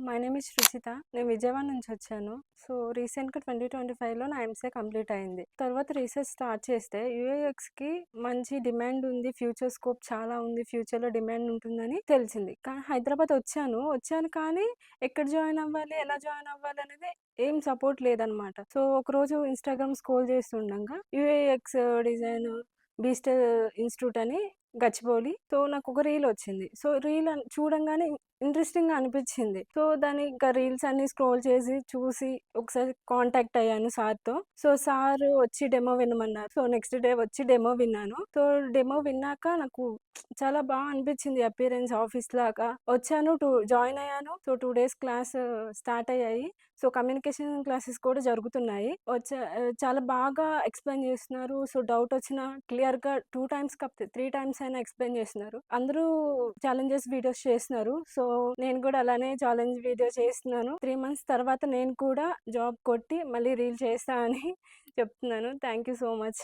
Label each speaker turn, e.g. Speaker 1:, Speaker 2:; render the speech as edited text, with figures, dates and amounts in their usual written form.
Speaker 1: My name is Ruchita. నేను విజయవాడ నుంచి వచ్చాను. సో, రీసెంట్‌గా 2025లో నా ఎంసీఏ కంప్లీట్ అయింది. తర్వాత రీసెర్చ్ స్టార్ట్ చేస్తే యూఐఎక్స్‌కి మంచి డిమాండ్ ఉంది. ఫ్యూచర్ స్కోప్ చాలా ఉంది. ఫ్యూచర్‌లో డిమాండ్ ఉంటుందని తెలిసింది. కానీ హైదరాబాద్ వచ్చాను కానీ ఎక్కడ జాయిన్ అవ్వాలి? ఎలా జాయిన్ అవ్వాలి? అనేది ఏం సపోర్ట్ లేదనమాట. సో, ఒకరోజు ఇన్‌స్టాగ్రామ్ స్క్రోల్ చేస్తుండంగా యూఐఎక్స్ డిజైన్ బీస్ట్ ఇన్‌స్టిట్యూట్ అని గచ్చిబౌలి. సో, నాకొక రీల్ వచ్చింది. సో, రీల్ చూడంగానే ఇంట్రెస్టింగ్‌గా అనిపించింది. సో, దాన్ని ఇంకా రీల్స్ అన్నీ స్క్రోల్ చేసి, చూసి ఒకసారి కాంటాక్ట్ అయ్యాను సార్‌తో. సో, సార్ వచ్చి డెమో వినమన్నారు. సో, నెక్స్ట్ డే వచ్చి డెమో విన్నాను. సో, డెమో విన్నాక నాకు చాలా అనిపించింది. అపియరెన్స్ ఆఫీస్ లాగా. వచ్చాను, జాయిన్ అయ్యాను. సో, 2 డేస్ క్లాస్ స్టార్ట్ అయ్యాయి. సో, కమ్యూనికేషన్ క్లాసెస్ కూడా జరుగుతున్నాయి. చాలా బాగా ఎక్స్‌ప్లెయిన్ చేస్తున్నారు. సో, డౌట్ వచ్చినా క్లియర్‌గా 2 టైమ్స్ కాకపోతే 3 టైమ్స్ అయినా ఎక్స్‌ప్లెయిన్ చేస్తున్నారు. అందరూ ఛాలెంజెస్ వీడియోస్ చేస్తున్నారు. సో, నేను కూడా అలానే ఛాలెంజ్ వీడియో చేస్తున్నాను. 3 మంత్స్ తర్వాత నేను కూడా జాబ్ కొట్టి మళ్ళీ రీల్ చేస్తా అని చెప్తున్నాను. Thank you so much.